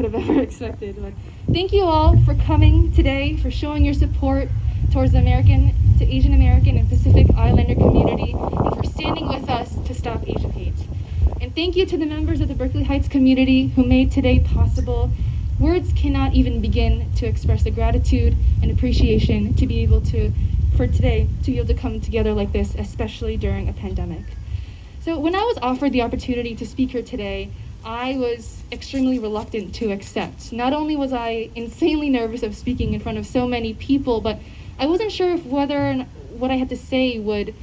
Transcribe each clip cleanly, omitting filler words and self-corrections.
Have ever expected. But thank you all for coming today, for showing your support towards the Asian American and Pacific Islander community, and for standing with us to stop Asian hate. And thank you to the members of the Berkeley Heights community who made today possible. Words cannot even begin to express the gratitude and appreciation for today to be able to come together like this, especially during a pandemic. So when I was offered the opportunity to speak here today, I was extremely reluctant to accept. Not only was I insanely nervous of speaking in front of so many people, but I wasn't sure if whether what I had to say would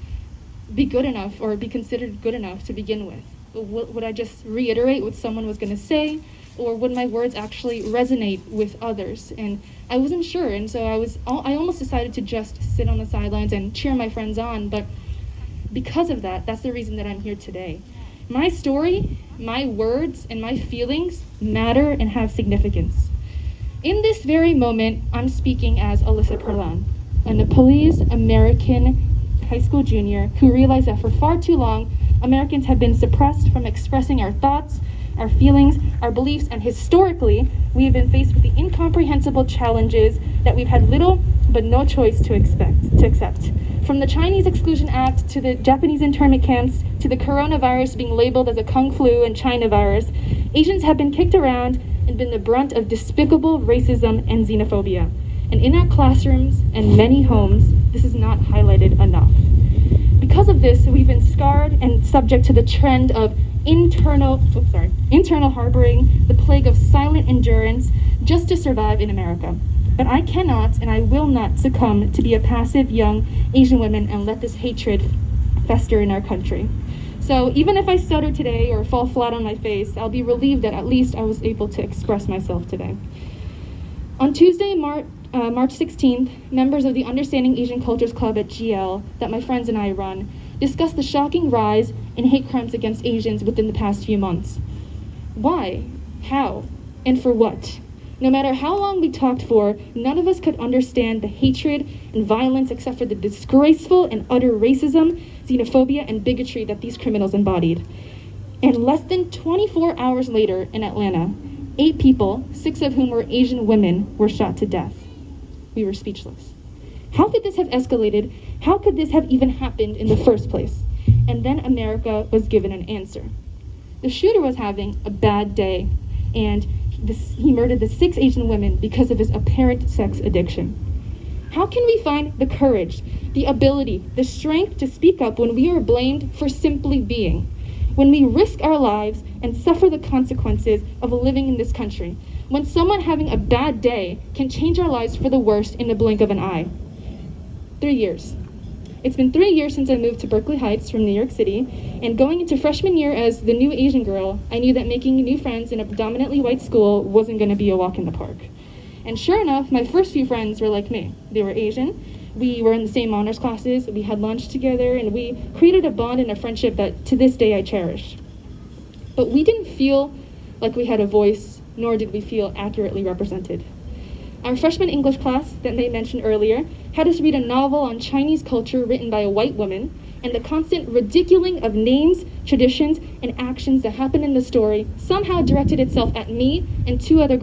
be good enough or be considered good enough to begin with. Would I just reiterate what someone was going to say, or would my words actually resonate with others? And I wasn't sure, and so I almost decided to just sit on the sidelines and cheer my friends on, but because of that, that's the reason that I'm here today. My story, my words, and my feelings matter and have significance. In this very moment, I'm speaking as Alyssa Perlan, a Nepalese American high school junior who realized that for far too long, Americans have been suppressed from expressing our thoughts, our feelings, our beliefs, and historically, we have been faced with the incomprehensible challenges that we've had little but no choice to accept. From the Chinese Exclusion Act to the Japanese internment camps to the coronavirus being labeled as a Kung flu and China virus, Asians have been kicked around and been the brunt of despicable racism and xenophobia. And in our classrooms and many homes, this is not highlighted enough. Because of this, we've been scarred and subject to the trend of internal harboring, the plague of silent endurance just to survive in America. But I cannot and I will not succumb to be a passive young Asian woman and let this hatred fester in our country. So even if I stutter today or fall flat on my face, I'll be relieved that at least I was able to express myself today. On Tuesday, March 16th, members of the Understanding Asian Cultures Club at GL, that my friends and I run, discussed the shocking rise in hate crimes against Asians within the past few months. Why? How? And for what? No matter how long we talked for, none of us could understand the hatred and violence except for the disgraceful and utter racism, xenophobia, and bigotry that these criminals embodied. And less than 24 hours later in Atlanta, 8 people, 6 of whom were Asian women, were shot to death. We were speechless. How could this have escalated? How could this have even happened in the first place? And then America was given an answer. The shooter was having a bad day, and he murdered the 6 Asian women because of his apparent sex addiction. How can we find the courage, the ability, the strength to speak up when we are blamed for simply being? When we risk our lives and suffer the consequences of living in this country? When someone having a bad day can change our lives for the worse in the blink of an eye? 3 years. It's been 3 years since I moved to Berkeley Heights from New York City, and going into freshman year as the new Asian girl, I knew that making new friends in a predominantly white school wasn't going to be a walk in the park. And sure enough, my first few friends were like me. They were Asian, we were in the same honors classes, we had lunch together, and we created a bond and a friendship that to this day I cherish. But we didn't feel like we had a voice, nor did we feel accurately represented. Our freshman English class that they mentioned earlier had us read a novel on Chinese culture written by a white woman, and the constant ridiculing of names, traditions, and actions that happened in the story somehow directed itself at me and 2 other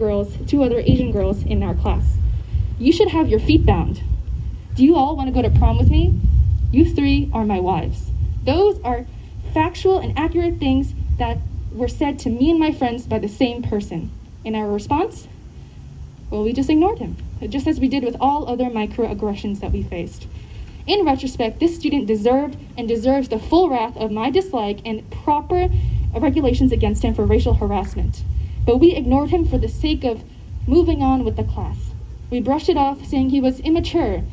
Asian girls in our class. You should have your feet bound. Do you all want to go to prom with me? You 3 are my wives. Those are factual and accurate things that were said to me and my friends by the same person. And our response? Well, we just ignored him, just as we did with all other microaggressions that we faced. In retrospect, this student deserved and deserves the full wrath of my dislike and proper regulations against him for racial harassment. But we ignored him for the sake of moving on with the class. We brushed it off, saying he was immature,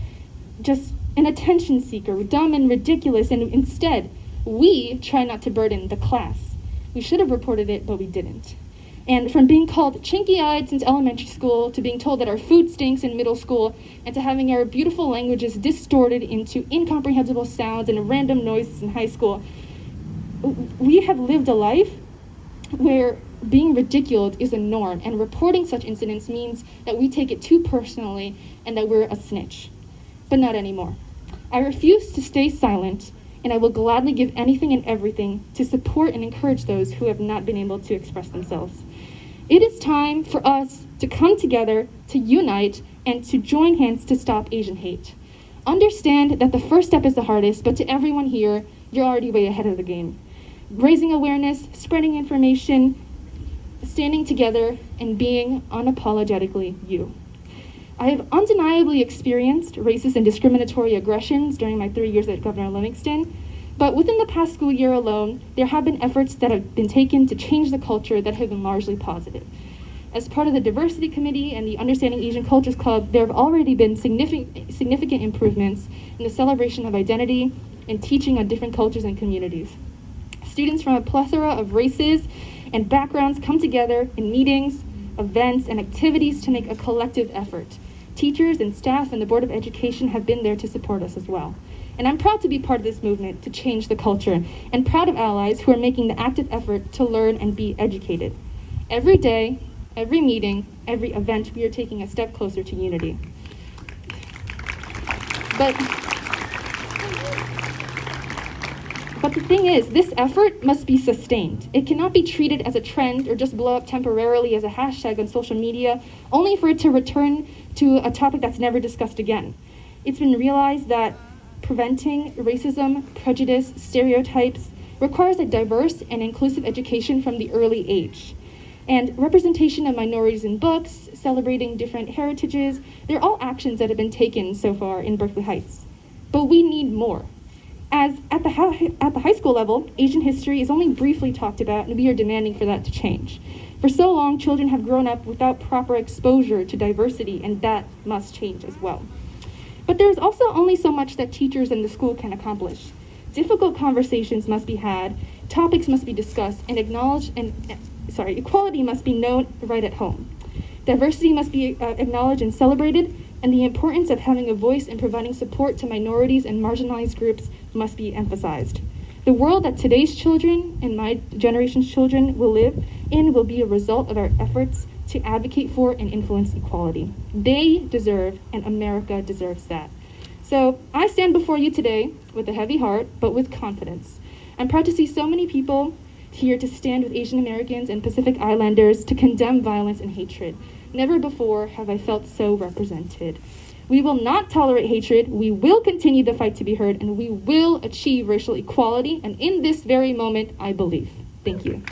just an attention seeker, dumb and ridiculous, and instead, we tried not to burden the class. We should have reported it, but we didn't. And from being called chinky-eyed since elementary school, to being told that our food stinks in middle school, and to having our beautiful languages distorted into incomprehensible sounds and random noises in high school, we have lived a life where being ridiculed is a norm, and reporting such incidents means that we take it too personally and that we're a snitch. But not anymore. I refuse to stay silent, and I will gladly give anything and everything to support and encourage those who have not been able to express themselves. It is time for us to come together, to unite, and to join hands to stop Asian hate. Understand that the first step is the hardest, but to everyone here, you're already way ahead of the game. Raising awareness, spreading information, standing together, and being unapologetically you. I have undeniably experienced racist and discriminatory aggressions during my 3 years at Governor Livingston, but within the past school year alone, there have been efforts that have been taken to change the culture that have been largely positive. As part of the Diversity Committee and the Understanding Asian Cultures Club, there have already been significant improvements in the celebration of identity and teaching on different cultures and communities. Students from a plethora of races and backgrounds come together in meetings, events, and activities to make a collective effort. Teachers and staff and the Board of Education have been there to support us as well. And I'm proud to be part of this movement to change the culture, and proud of allies who are making the active effort to learn and be educated. Every day, every meeting, every event, we are taking a step closer to unity. But the thing is, this effort must be sustained. It cannot be treated as a trend or just blow up temporarily as a hashtag on social media, only for it to return to a topic that's never discussed again. It's been realized that preventing racism, prejudice, stereotypes requires a diverse and inclusive education from the early age. And representation of minorities in books, celebrating different heritages, they're all actions that have been taken so far in Berkeley Heights. But we need more. As at the high school level, Asian history is only briefly talked about, and we are demanding for that to change. For so long, children have grown up without proper exposure to diversity, and that must change as well. But there's also only so much that teachers and the school can accomplish. Difficult conversations must be had, topics must be discussed, and equality must be known right at home. Diversity must be acknowledged and celebrated, and the importance of having a voice in providing support to minorities and marginalized groups must be emphasized. The world that today's children and my generation's children will live in will be a result of our efforts to advocate for and influence equality. They deserve, and America deserves that. So I stand before you today with a heavy heart, but with confidence. I'm proud to see so many people here to stand with Asian Americans and Pacific Islanders to condemn violence and hatred. Never before have I felt so represented. We will not tolerate hatred, we will continue the fight to be heard, and we will achieve racial equality, and in this very moment, I believe. Thank you.